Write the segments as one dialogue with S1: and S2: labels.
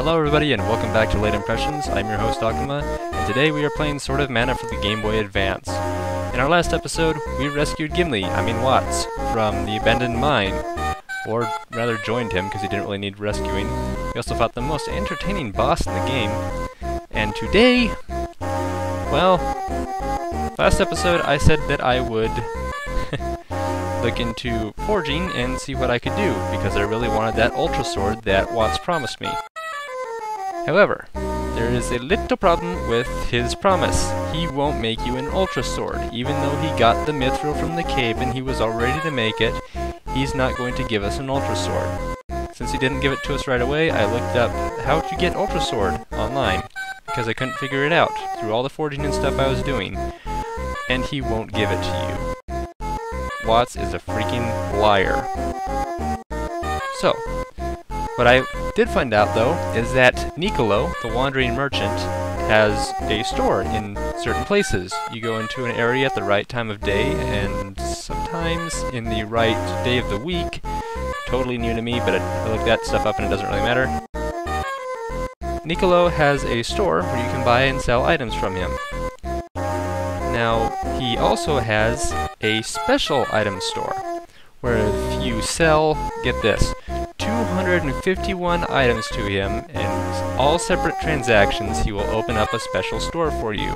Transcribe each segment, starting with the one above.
S1: Hello everybody and welcome back to Late Impressions. I'm your host Akuma, and today we are playing Sword of Mana for the Game Boy Advance. In our last episode, we rescued Watts, from the abandoned mine, or rather joined him because he didn't really need rescuing. We also fought the most entertaining boss in the game, and today, well, last episode I said that I would look into forging and see what I could do, because I really wanted that Ultra Sword that Watts promised me. However, there is a little problem with his promise. He won't make you an Ultra Sword. Even though he got the Mithril from the cave and he was all ready to make it, he's not going to give us an Ultra Sword. Since he didn't give it to us right away, I looked up how to get Ultra Sword online, because I couldn't figure it out through all the forging and stuff I was doing. And he won't give it to you. Watts is a freaking liar. So, what I did find out, though, is that Nicolo, the wandering merchant, has a store in certain places. You go into an area at the right time of day, and sometimes in the right day of the week. Totally new to me, but I looked that stuff up and it doesn't really matter. Nicolo has a store where you can buy and sell items from him. Now, he also has a special item store, where if you sell, get this, 251 items to him, and all separate transactions, he will open up a special store for you.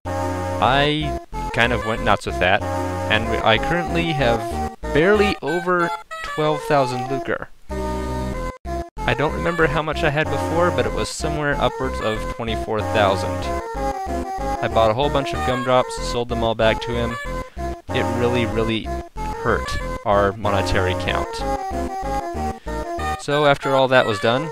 S1: I kind of went nuts with that, and I currently have barely over 12,000 lucre. I don't remember how much I had before, but it was somewhere upwards of 24,000. I bought a whole bunch of gumdrops, sold them all back to him. It really hurt our monetary count. So after all that was done,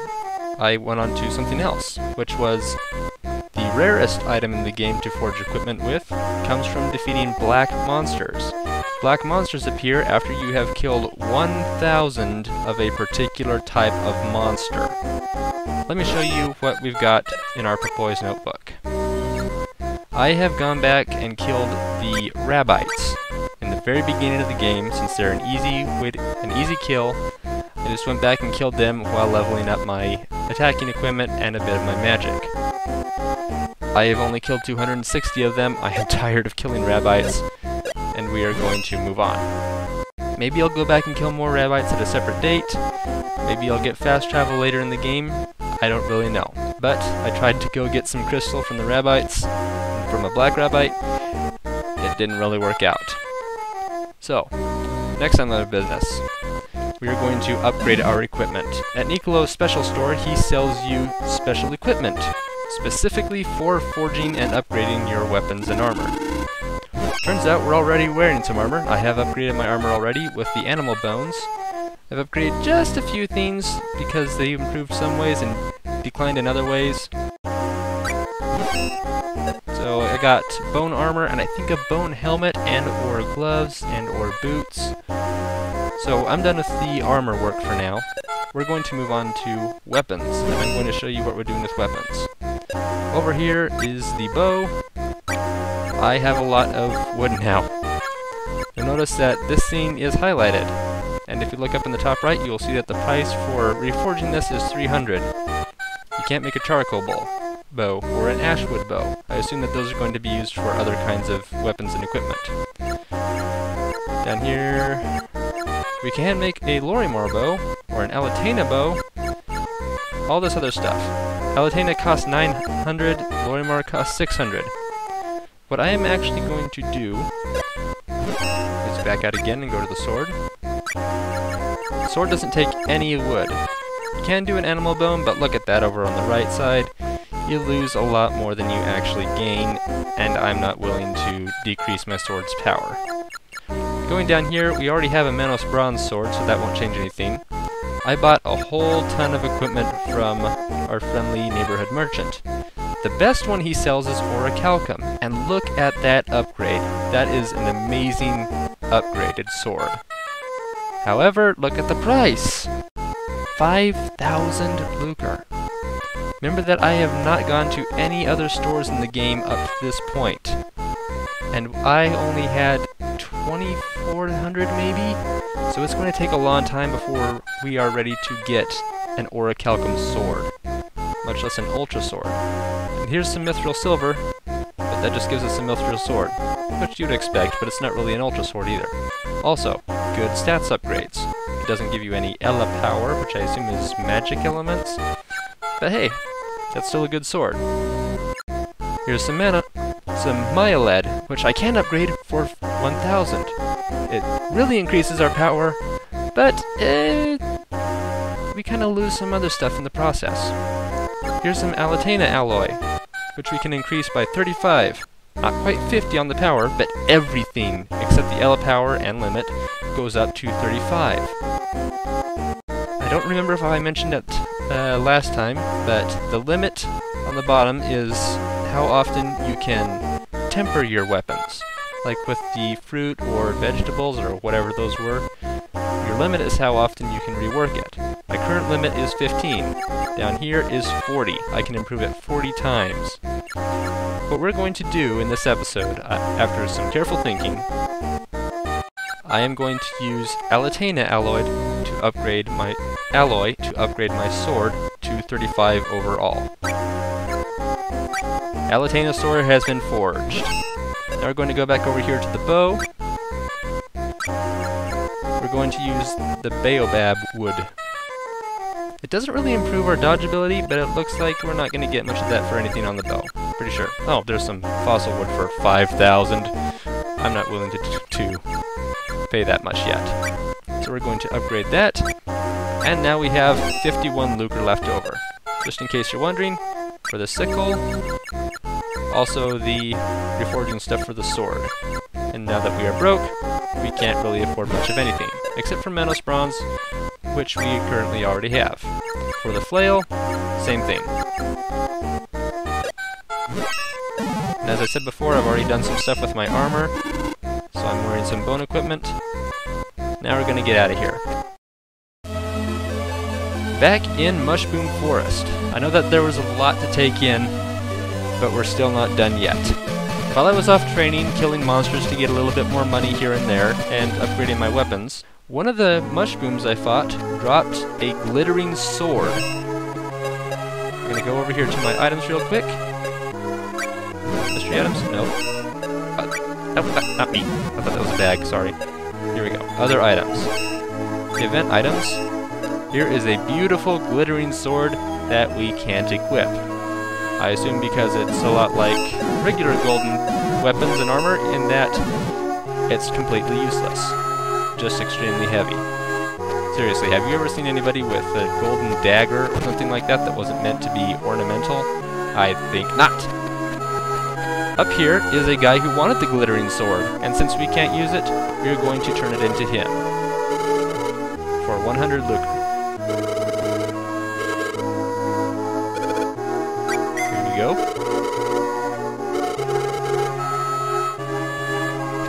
S1: I went on to something else, which was the rarest item in the game to forge equipment with comes from defeating black monsters. Black monsters appear after you have killed 1,000 of a particular type of monster. Let me show you what we've got in our Popoy's notebook. I have gone back and killed the Rabbites in the very beginning of the game, since they're an easy kill. I just went back and killed them while leveling up my attacking equipment and a bit of my magic. I have only killed 260 of them. I am tired of killing Rabbites, and we are going to move on. Maybe I'll go back and kill more Rabbites at a separate date. Maybe I'll get fast travel later in the game. I don't really know. But I tried to go get some crystal from the Rabbites, from a black Rabbite. It didn't really work out. So, next on the business, we are going to upgrade our equipment. At Nicolo's special store, he sells you special equipment, specifically for forging and upgrading your weapons and armor. Turns out we're already wearing some armor. I have upgraded my armor already with the animal bones. I've upgraded just a few things because they improved some ways and declined in other ways. So I got bone armor and I think a bone helmet and or gloves and or boots. So I'm done with the armor work for now. We're going to move on to weapons, and I'm going to show you what we're doing with weapons. Over here is the bow. I have a lot of wood now. You'll notice that this thing is highlighted, and if you look up in the top right, you'll see that the price for reforging this is 300. You can't make a charcoal bow or an ashwood bow. I assume that those are going to be used for other kinds of weapons and equipment. Down here, we can make a Lorimar bow, or an Alatena bow, all this other stuff. Alatena costs 900, Lorimar costs 600. What I am actually going to do is back out again and go to the sword. The sword doesn't take any wood. You can do an animal bone, but look at that over on the right side. You lose a lot more than you actually gain, and I'm not willing to decrease my sword's power. Going down here, we already have a Manos bronze sword, so that won't change anything. I bought a whole ton of equipment from our friendly neighborhood merchant. The best one he sells is Orichalcum, and look at that upgrade. That is an amazing upgraded sword. However, look at the price! 5,000 lucre. Remember that I have not gone to any other stores in the game up to this point. And I only had 2,400 maybe? So it's going to take a long time before we are ready to get an Orichalcum sword. much less an ultra sword. And here's some mithril silver, but that just gives us a mithril sword, which you'd expect, but it's not really an ultra sword either. Also, good stats upgrades. It doesn't give you any Ela power, which I assume is magic elements, but hey, that's still a good sword. Here's some mana, some Maya lead, which I can upgrade for 1000. It really increases our power, but we kind of lose some other stuff in the process. Here's some Alatena alloy, which we can increase by 35. Not quite 50 on the power, but everything except the Ela power and limit goes up to 35. I don't remember if I mentioned it last time, but the limit on the bottom is how often you can temper your weapons. Like with the fruit or vegetables or whatever those were, your limit is how often you can rework it. My current limit is 15. Down here is 40. I can improve it 40 times. What we're going to do in this episode, after some careful thinking, I am going to use Alatena alloy to upgrade my sword to 35 overall. Alatena sword has been forged. Now we're going to go back over here to the bow. We're going to use the baobab wood. It doesn't really improve our dodge ability, but it looks like we're not going to get much of that for anything on the bow. Pretty sure. Oh, there's some fossil wood for 5,000. I'm not willing to pay that much yet. So we're going to upgrade that. And now we have 51 lucre left over. Just in case you're wondering, for the sickle, also the reforging stuff for the sword. And now that we are broke, we can't really afford much of anything, except for Menos Bronze, which we currently already have. For the flail, same thing. And as I said before, I've already done some stuff with my armor, so I'm wearing some bone equipment. Now we're gonna get out of here. Back in Mushboom Forest. I know that there was a lot to take in, but we're still not done yet. While I was off training, killing monsters to get a little bit more money here and there, and upgrading my weapons, one of the mushrooms I fought dropped a glittering sword. I'm gonna go over here to my items real quick. Mystery items? No. Not me. I thought that was a bag, sorry. Here we go. Other items. Event items. Here is a beautiful glittering sword that we can't equip. I assume because it's a lot like regular golden weapons and armor in that it's completely useless. Just extremely heavy. Seriously, have you ever seen anybody with a golden dagger or something like that that wasn't meant to be ornamental? I think not. Up here is a guy who wanted the glittering sword, and since we can't use it, we are going to turn it into him. For 100 lucre. Go.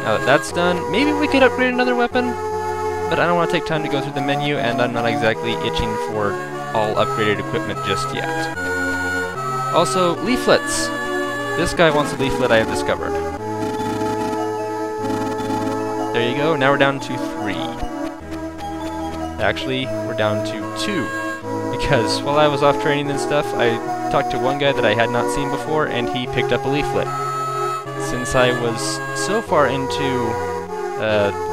S1: Now that that's done, maybe we could upgrade another weapon, but I don't want to take time to go through the menu, and I'm not exactly itching for all upgraded equipment just yet. Also, leaflets. This guy wants a leaflet I have discovered. There you go, now we're down to 3. Actually, we're down to 2. Because while I was off training and stuff, I talked to one guy that I had not seen before, and he picked up a leaflet. Since I was so far into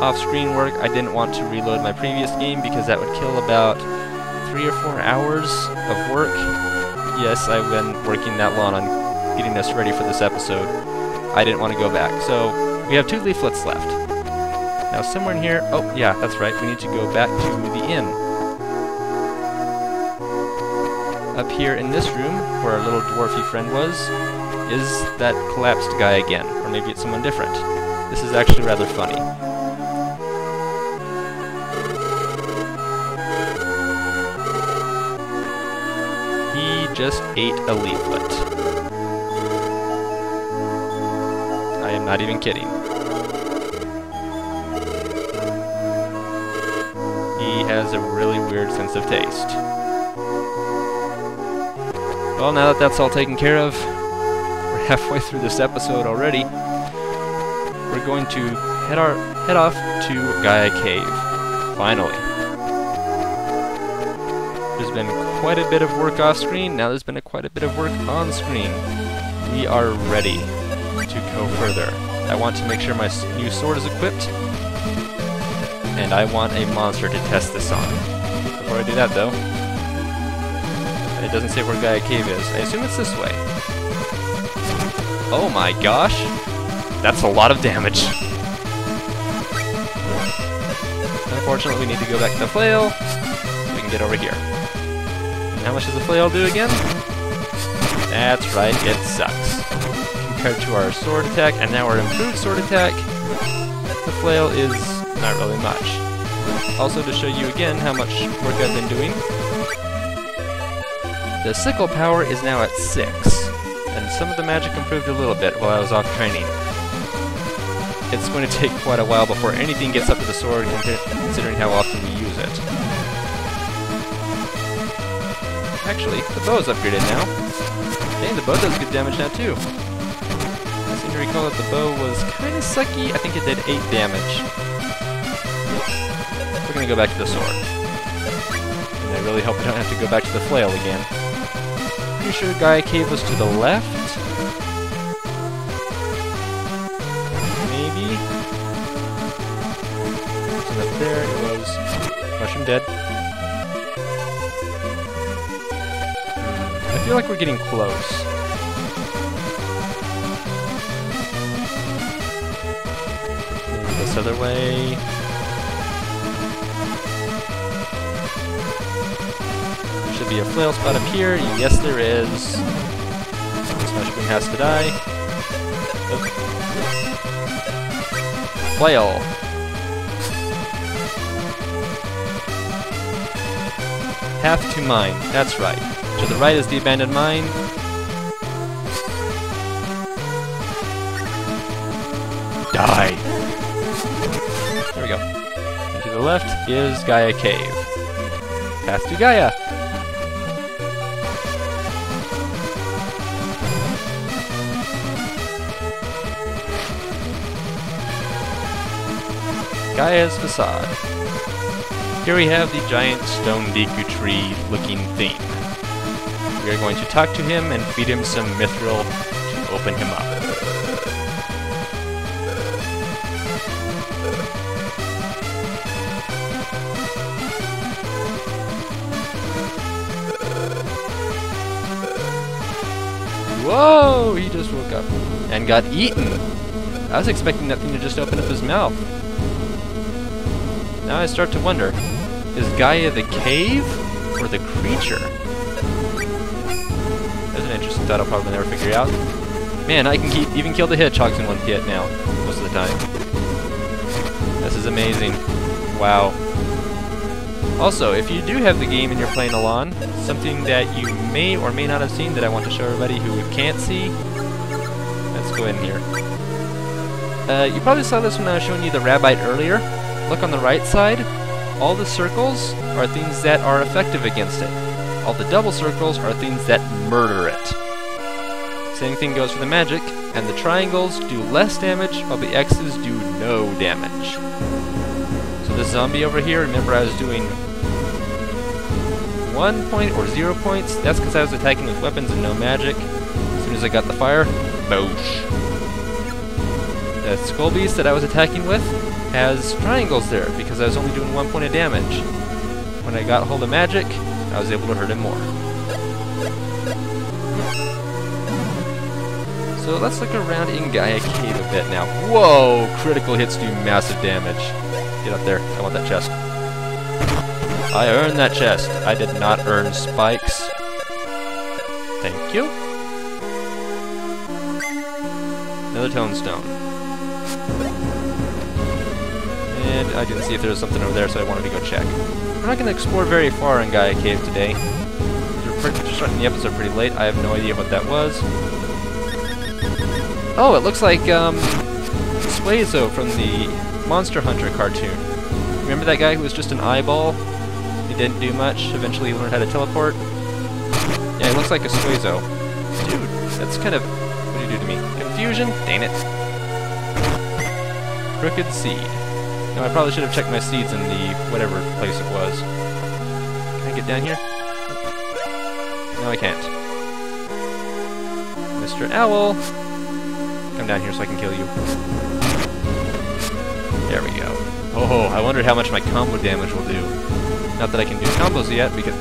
S1: off-screen work, I didn't want to reload my previous game because that would kill about 3 or 4 hours of work. Yes, I've been working that long on getting us ready for this episode. I didn't want to go back, so we have 2 leaflets left. Now somewhere in here, oh yeah, that's right, we need to go back to the inn. Up here in this room, where our little dwarfy friend was, is that collapsed guy again, or maybe it's someone different. This is actually rather funny. He just ate a leaflet. I am not even kidding. He has a really weird sense of taste. Well, now that that's all taken care of, we're halfway through this episode already. We're going to head off to Gaia Cave. Finally. There's been quite a bit of work off screen, now there's been quite a bit of work on screen. We are ready to go further. I want to make sure my new sword is equipped, and I want a monster to test this on. Before I do that though, it doesn't say where Gaia Cave is. I assume it's this way. Oh my gosh! That's a lot of damage. Unfortunately, we need to go back to the flail so we can get over here. And how much does the flail do again? That's right, it sucks. Compared to our sword attack, and now our improved sword attack, the flail is not really much. Also, to show you again how much work I've been doing, the sickle power is now at 6, and some of the magic improved a little bit while I was off training. It's going to take quite a while before anything gets up to the sword, considering how often we use it. Actually, the bow's upgraded now. Hey, the bow does good damage now too. I seem to recall that the bow was kind of sucky. I think it did 8 damage. We're going to go back to the sword. And I really hope I don't have to go back to the flail again. Pretty sure Gaia Cave was to the left. Up there it was. Mushroom dead. I feel like we're getting close. Maybe this other way. There should be a flail spot up here. Yes, there is. This mushroom has to die. Oop. Flail. Half to mine, that's right. To the right is the abandoned mine. Die! There we go. And to the left is Gaia Cave. Path to Gaia! Gaia's facade. Here we have the giant stone Deku tree looking thing. We are going to talk to him and feed him some mithril to open him up. Whoa! He just woke up and got eaten. I was expecting that thing to just open up his mouth. Now I start to wonder, is Gaia the cave or the creature? That's an interesting thought I'll probably never figure out. Man, I can even kill the hedgehogs in one hit now, most of the time. This is amazing. Wow. Also, if you do have the game and you're playing along, something that you may or may not have seen that I want to show everybody who can't see, let's go in here. You probably saw this when I was showing you the rabbite earlier. Look on the right side. All the circles are things that are effective against it. All the double circles are things that murder it. Same thing goes for the magic, and the triangles do less damage, while the X's do no damage. So this zombie over here, remember I was doing 1 point or 0 points? That's because I was attacking with weapons and no magic. As soon as I got the fire, boosh. The skull beast that I was attacking with has triangles there, because I was only doing 1 point of damage. When I got hold of magic, I was able to hurt him more. So let's look around in Gaia Cave a bit now. Whoa! Critical hits do massive damage. Get up there. I want that chest. I earned that chest. I did not earn spikes. Thank you. Another tombstone. And I didn't see if there was something over there, so I wanted to go check. We're not going to explore very far in Gaia Cave today. We're starting the episode pretty late. I have no idea what that was. Oh, it looks like Suezo from the Monster Hunter cartoon. Remember that guy who was just an eyeball? He didn't do much. Eventually he learned how to teleport. Yeah, he looks like a Suezo. Dude, that's kind of... what did you do to me? Confusion? Dang it. Crooked seed. No, I probably should have checked my seeds in the whatever place it was. Can I get down here? No, I can't. Mr. Owl! Come down here so I can kill you. There we go. Oh, I wonder how much my combo damage will do. Not that I can do combos yet, because...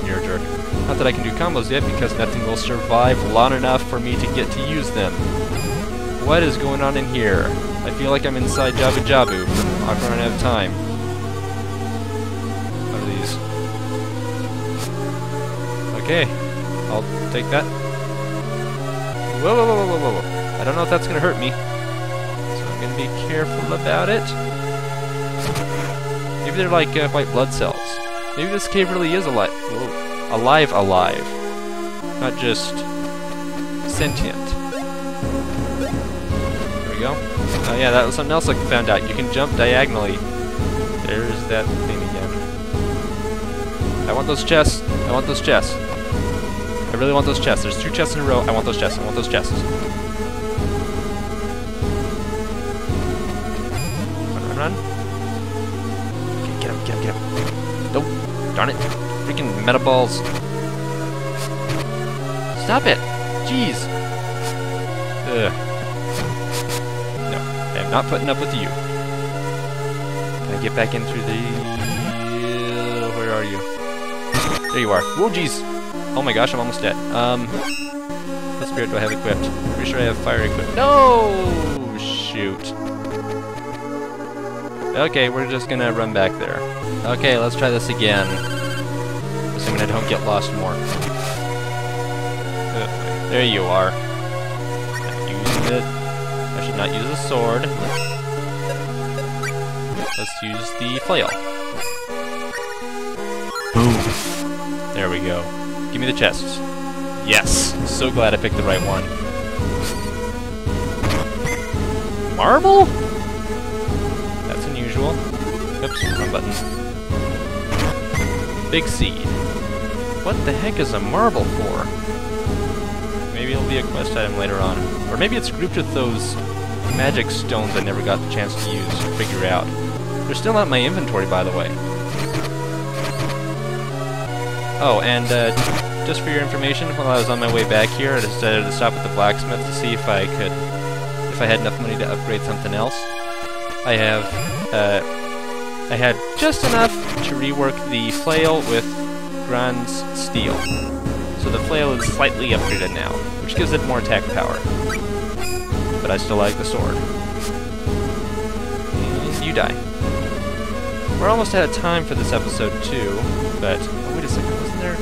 S1: You're a jerk. Not that I can do combos yet, because nothing will survive long enough for me to get to use them. What is going on in here? I feel like I'm inside Jabu Jabu. I'm running out of time. What are these? Okay, I'll take that. Whoa, whoa, whoa, whoa, whoa, whoa. I don't know if that's going to hurt me, so I'm going to be careful about it. Maybe they're like white blood cells. Maybe this cave really is alive. Whoa. Alive. Not just sentient. There we go. Oh yeah, that was something else I found out. You can jump diagonally. There's that thing again. I want those chests. I want those chests. I really want those chests. There's 2 chests in a row. I want those chests. I want those chests. Run, run, run. Okay, get him, get him, get him. Nope. Darn it. Freaking meta balls. Stop it. Jeez. Ugh. No, I am not putting up with you. Can I get back in through the... where are you? There you are. Whoa, jeez. Oh my gosh, I'm almost dead. What spirit do I have equipped? Pretty sure I have fire equipped. No! Shoot. Okay, we're just gonna run back there. Okay, let's try this again. Assuming I don't get lost more. There you are. Not using it. I should not use a sword. Let's use the flail. Boom. There we go. Give me the chests. Yes! So glad I picked the right one. Marble? That's unusual. Oops, wrong button. Big seed. What the heck is a marble for? Maybe it'll be a quest item later on. Or maybe it's grouped with those magic stones I never got the chance to use or figure out. They're still not in my inventory, by the way. Oh, and just for your information, while I was on my way back here, I decided to stop at the blacksmith to see if I had enough money to upgrade something else. I had just enough to rework the flail with bronze steel. So the flail is slightly upgraded now, which gives it more attack power. But I still like the sword. And you die. We're almost out of time for this episode too, but... oh, wait a second, wasn't there...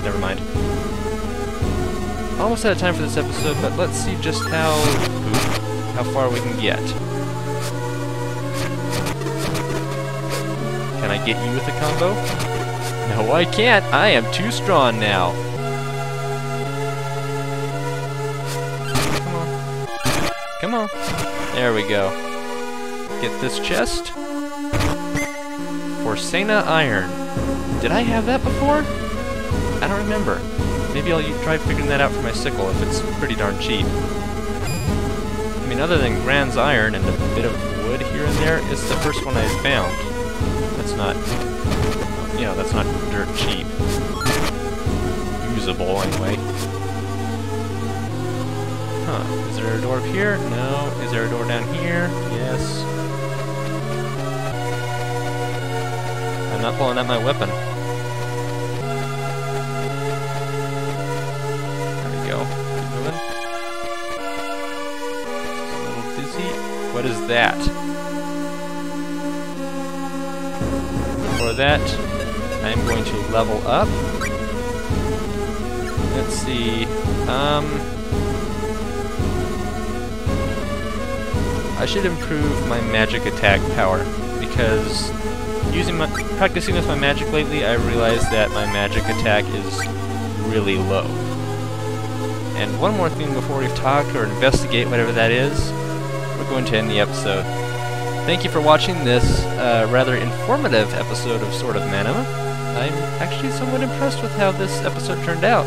S1: never mind. Almost out of time for this episode, but let's see just how far we can get. Can I get you with a combo? No, I can't. I am too strong now. Come on. Come on. There we go. Get this chest. Forsena iron. Did I have that before? I don't remember. Maybe I'll try figuring that out for my sickle if it's pretty darn cheap. I mean, other than Grand's iron and a bit of wood here and there, it's the first one I found. That's not, you know, that's not dirt cheap. Usable, anyway. Huh. Is there a door up here? No. Is there a door down here? Yes. I'm not pulling out my weapon. What is that? For that, I'm going to level up. Let's see. I should improve my magic attack power because practicing with my magic lately, I realized that my magic attack is really low. And one more thing before we talk or investigate whatever that is. We're going to end the episode. Thank you for watching this rather informative episode of Sword of Mana. I'm actually somewhat impressed with how this episode turned out.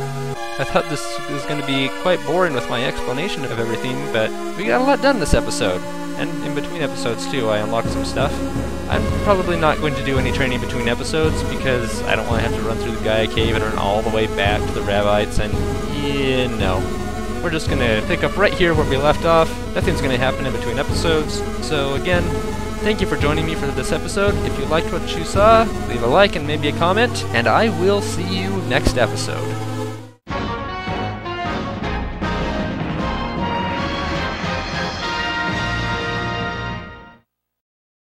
S1: I thought this was going to be quite boring with my explanation of everything, but we got a lot done this episode. And in between episodes too, I unlocked some stuff. I'm probably not going to do any training between episodes because I don't want to have to run through the Gaia Cave and run all the way back to the Rabbites, and yeah, no. We're just going to pick up right here where we left off. Nothing's going to happen in between episodes. So again, thank you for joining me for this episode. If you liked what you saw, leave a like and maybe a comment, and I will see you next episode.